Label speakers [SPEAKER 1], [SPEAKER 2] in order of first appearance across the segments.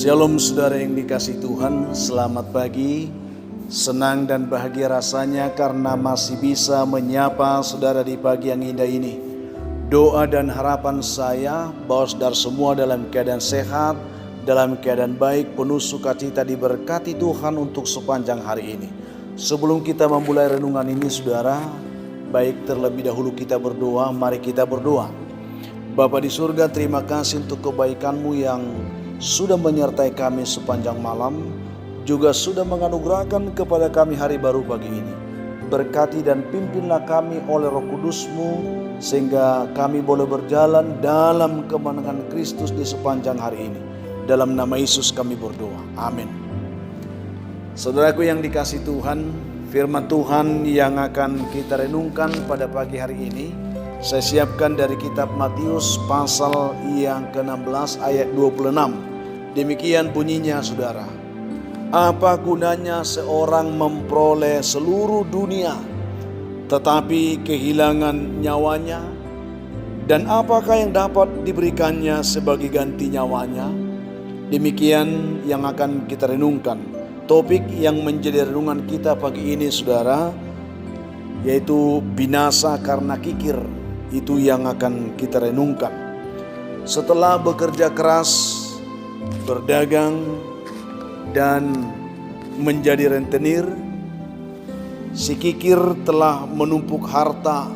[SPEAKER 1] Shalom saudara yang dikasihi Tuhan, selamat pagi. Senang dan bahagia rasanya karena masih bisa menyapa saudara di pagi yang indah ini. Doa dan harapan saya bahwa saudara semua dalam keadaan sehat, dalam keadaan baik, penuh sukacita, diberkati Tuhan untuk sepanjang hari ini. Sebelum kita memulai renungan ini saudara, baik terlebih dahulu kita berdoa. Mari kita berdoa. Bapa di surga, terima kasih untuk kebaikan-Mu yang sudah menyertai kami sepanjang malam, juga sudah menganugerahkan kepada kami hari baru pagi ini. Berkati dan pimpinlah kami oleh Roh Kudus-Mu, sehingga kami boleh berjalan dalam kemenangan Kristus di sepanjang hari ini. Dalam nama Yesus kami berdoa, amin. Saudaraku yang dikasihi Tuhan, firman Tuhan yang akan kita renungkan pada pagi hari ini saya siapkan dari kitab Matius pasal yang ke-16 ayat 26. Demikian bunyinya saudara. Apa gunanya seorang memperoleh seluruh dunia tetapi kehilangan nyawanya? Dan apakah yang dapat diberikannya sebagai ganti nyawanya? Demikian yang akan kita renungkan. Topik yang menjadi renungan kita pagi ini saudara, yaitu binasa karena kikir. Itu yang akan kita renungkan. Setelah bekerja keras, berdagang, dan menjadi rentenir, si kikir telah menumpuk harta,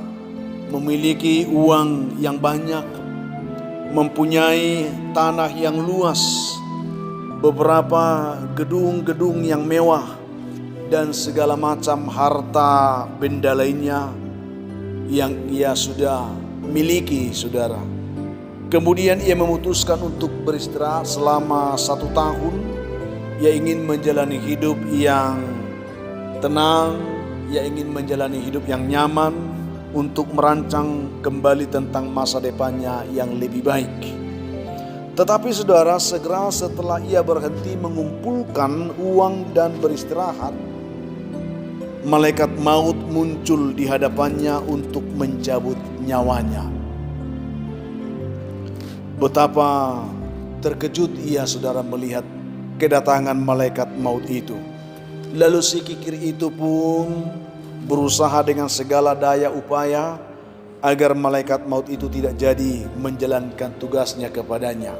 [SPEAKER 1] memiliki uang yang banyak, mempunyai tanah yang luas, beberapa gedung-gedung yang mewah, dan segala macam harta benda lainnya yang ia sudah miliki saudara. Kemudian ia memutuskan untuk beristirahat selama 1 tahun. Ia ingin menjalani hidup yang tenang, ia ingin menjalani hidup yang nyaman untuk merancang kembali tentang masa depannya yang lebih baik. Tetapi saudara, segera setelah ia berhenti mengumpulkan uang dan beristirahat, malaikat maut muncul di hadapannya untuk mencabut nyawanya. Betapa terkejut ia saudara melihat kedatangan malaikat maut itu. Lalu si kikir itu pun berusaha dengan segala daya upaya agar malaikat maut itu tidak jadi menjalankan tugasnya kepadanya.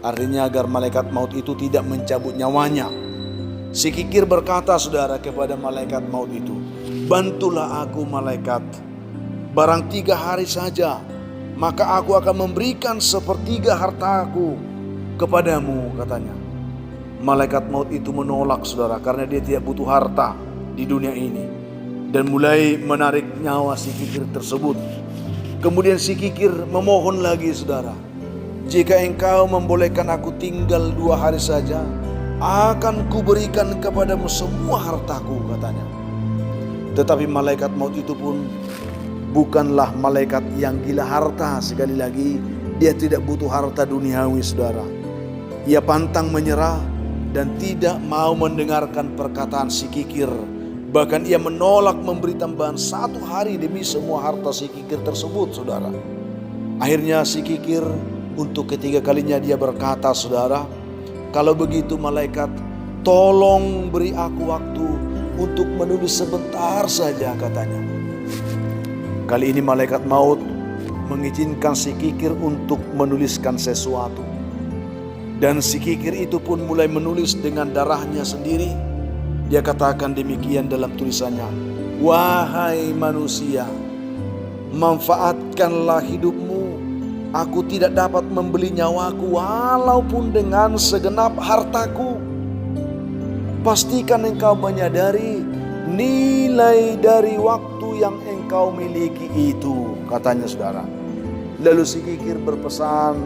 [SPEAKER 1] Artinya agar malaikat maut itu tidak mencabut nyawanya. Si kikir berkata saudara kepada malaikat maut itu, "Bantulah aku malaikat, barang 3 hari saja, maka aku akan memberikan 1/3 hartaku kepadamu," katanya. Malaikat maut itu menolak saudara, karena dia tidak butuh harta di dunia ini, dan mulai menarik nyawa si kikir tersebut. Kemudian si kikir memohon lagi saudara, "Jika engkau membolehkan aku tinggal 2 hari saja, akan kuberikan kepadamu semua hartaku," katanya. Tetapi malaikat maut itu pun bukanlah malaikat yang gila harta. Sekali lagi, dia tidak butuh harta duniawi saudara. Ia pantang menyerah dan tidak mau mendengarkan perkataan si kikir. Bahkan ia menolak memberi tambahan 1 hari demi semua harta si kikir tersebut saudara. Akhirnya si kikir untuk ketiga kalinya dia berkata saudara, "Kalau begitu malaikat, tolong beri aku waktu untuk menulis sebentar saja," katanya. Kali ini malaikat maut mengizinkan si kikir untuk menuliskan sesuatu. Dan si kikir itu pun mulai menulis dengan darahnya sendiri. Dia katakan demikian dalam tulisannya, "Wahai manusia, manfaatkanlah hidupmu. Aku tidak dapat membeli nyawaku walaupun dengan segenap hartaku. Pastikan engkau menyadari nilai dari waktu yang engkau miliki itu," katanya saudara. Lalu si kikir berpesan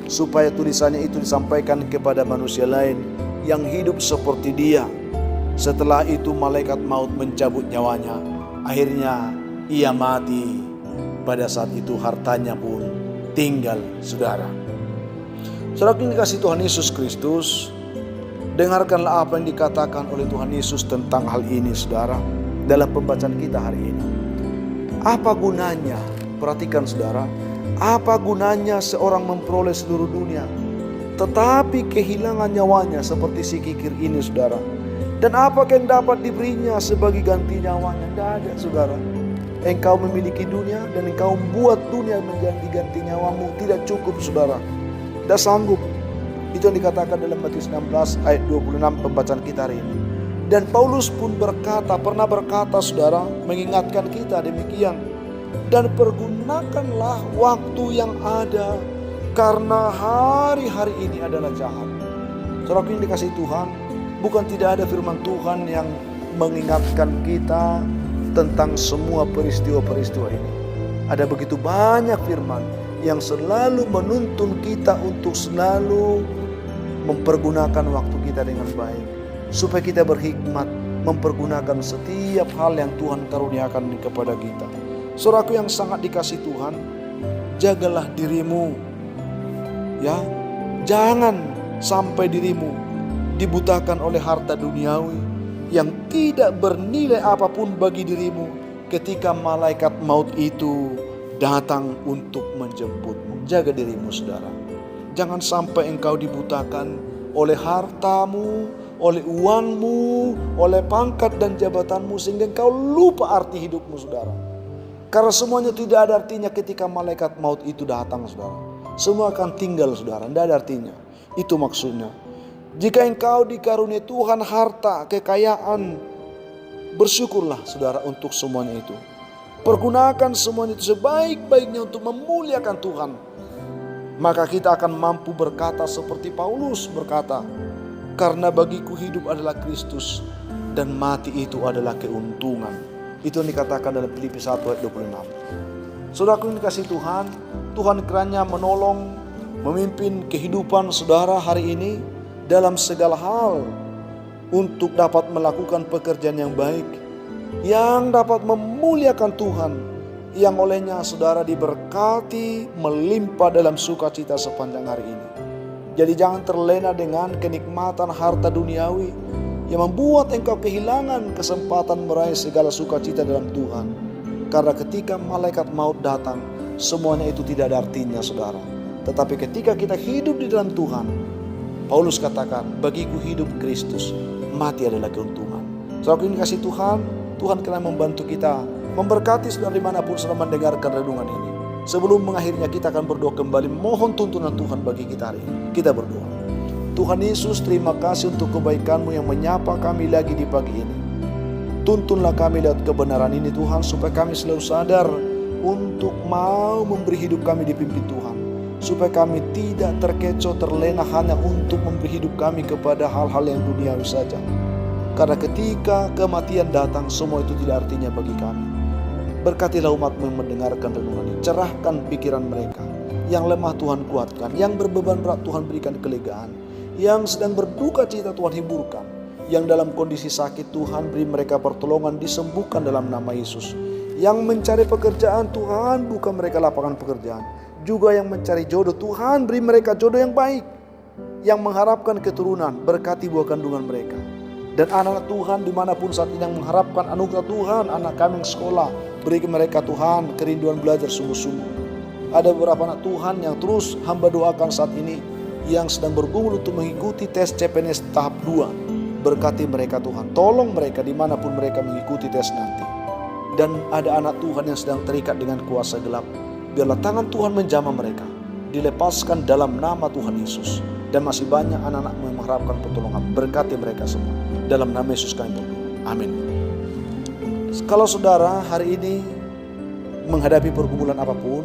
[SPEAKER 1] supaya tulisannya itu disampaikan kepada manusia lain yang hidup seperti dia. Setelah itu malaikat maut mencabut nyawanya. Akhirnya ia mati. Pada saat itu hartanya pun tinggal saudara. Saudara yang dikasihi Tuhan Yesus Kristus, dengarkanlah apa yang dikatakan oleh Tuhan Yesus tentang hal ini saudara dalam pembacaan kita hari ini. Apa gunanya? Perhatikan saudara, apa gunanya seorang memperoleh seluruh dunia tetapi kehilangan nyawanya seperti si kikir ini, saudara. Dan apakah yang dapat diberinya sebagai ganti nyawanya? Tidak ada, saudara. Engkau memiliki dunia dan engkau buat dunia menjadi ganti nyawamu. Tidak cukup, saudara. Tidak sanggup. Itu yang dikatakan dalam Matius 16 ayat 26 pembacaan kita hari ini. Dan Paulus pun pernah berkata, saudara, mengingatkan kita demikian. Dan pergunakanlah waktu yang ada, karena hari-hari ini adalah jahat. Saudara ini dikasih Tuhan, bukan tidak ada firman Tuhan yang mengingatkan kita tentang semua peristiwa-peristiwa ini. Ada begitu banyak firman yang selalu menuntun kita untuk selalu mempergunakan waktu kita dengan baik, supaya kita berhikmat mempergunakan setiap hal yang Tuhan karuniakan kepada kita. Saudaraku yang sangat dikasih Tuhan, jagalah dirimu, ya, jangan sampai dirimu dibutakan oleh harta duniawi yang tidak bernilai apapun bagi dirimu ketika malaikat maut itu datang untuk menjemputmu. Jaga dirimu, saudara. Jangan sampai engkau dibutakan oleh hartamu, oleh uangmu, oleh pangkat dan jabatanmu, sehingga engkau lupa arti hidupmu, saudara. Karena semuanya tidak ada artinya ketika malaikat maut itu datang, saudara. Semua akan tinggal, saudara. Tidak ada artinya. Itu maksudnya. Jika engkau dikaruniai Tuhan harta, kekayaan, bersyukurlah, saudara, untuk semuanya itu. Pergunakan semuanya itu sebaik-baiknya untuk memuliakan Tuhan. Maka kita akan mampu berkata seperti Paulus berkata, karena bagiku hidup adalah Kristus dan mati itu adalah keuntungan. Itu yang dikatakan dalam Filipi 1 ayat 26. Saudaraku yang dikasih Tuhan, Tuhan kiranya menolong, memimpin kehidupan saudara hari ini dalam segala hal untuk dapat melakukan pekerjaan yang baik, yang dapat memuliakan Tuhan, yang olehnya saudara diberkati melimpah dalam sukacita sepanjang hari ini. Jadi jangan terlena dengan kenikmatan harta duniawi yang membuat engkau kehilangan kesempatan meraih segala sukacita dalam Tuhan. Karena ketika malaikat maut datang, semuanya itu tidak ada artinya, saudara. Tetapi ketika kita hidup di dalam Tuhan, Paulus katakan, bagiku hidup Kristus, mati adalah keuntungan. Saudara ini kasih Tuhan, Tuhan kena membantu kita, memberkati saudara dimanapun saudara mendengarkan renungan ini. Sebelum mengakhirinya kita akan berdoa kembali, mohon tuntunan Tuhan bagi kita hari ini. Kita berdoa. Tuhan Yesus, terima kasih untuk kebaikan-Mu yang menyapa kami lagi di pagi ini. Tuntunlah kami lewat kebenaran ini Tuhan, supaya kami selalu sadar untuk mau memberi hidup kami dipimpin Tuhan. Supaya kami tidak terkecoh, terlena hanya untuk memberi hidup kami kepada hal-hal yang duniawi saja. Karena ketika kematian datang, semua itu tidak artinya bagi kami. Berkatilah umat-Mu yang mendengarkan renungan ini. Cerahkan pikiran mereka. Yang lemah Tuhan kuatkan, yang berbeban berat Tuhan berikan kelegaan, yang sedang berduka cita Tuhan hiburkan, yang dalam kondisi sakit Tuhan beri mereka pertolongan, disembuhkan dalam nama Yesus. Yang mencari pekerjaan Tuhan buka mereka lapangan pekerjaan. Juga yang mencari jodoh Tuhan beri mereka jodoh yang baik. Yang mengharapkan keturunan berkati buah kandungan mereka. Dan anak-anak Tuhan dimanapun saat ini yang mengharapkan anugerah Tuhan, anak kami yang sekolah, beri mereka Tuhan kerinduan belajar sungguh-sungguh. Ada beberapa anak Tuhan yang terus hamba doakan saat ini, yang sedang bergumul untuk mengikuti tes CPNS tahap 2. Berkati mereka Tuhan, tolong mereka dimanapun mereka mengikuti tes nanti. Dan ada anak Tuhan yang sedang terikat dengan kuasa gelap, biarlah tangan Tuhan menjamah mereka, dilepaskan dalam nama Tuhan Yesus. Dan masih banyak anak-anak yang mengharapkan pertolongan, berkati mereka semua. Dalam nama Yesus kami berdoa, amin. Kalau saudara hari ini menghadapi pergumulan apapun,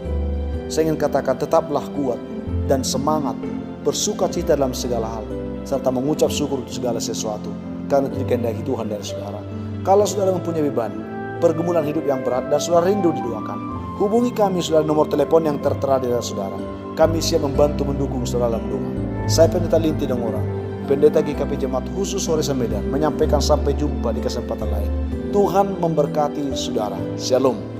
[SPEAKER 1] saya ingin katakan tetaplah kuat dan semangat, bersuka cita dalam segala hal, serta mengucap syukur untuk segala sesuatu, karena itu dikehendaki Tuhan dari saudara. Kalau saudara mempunyai beban, pergumulan hidup yang berat, dan saudara rindu didoakan, hubungi kami saudara, nomor telepon yang tertera di dalam saudara. Kami siap membantu mendukung saudara dalam doa. Saya Pendeta Linti Dongora, Pendeta GKP Jemaat Khusus Horesan Medan, menyampaikan sampai jumpa di kesempatan lain. Tuhan memberkati saudara. Shalom.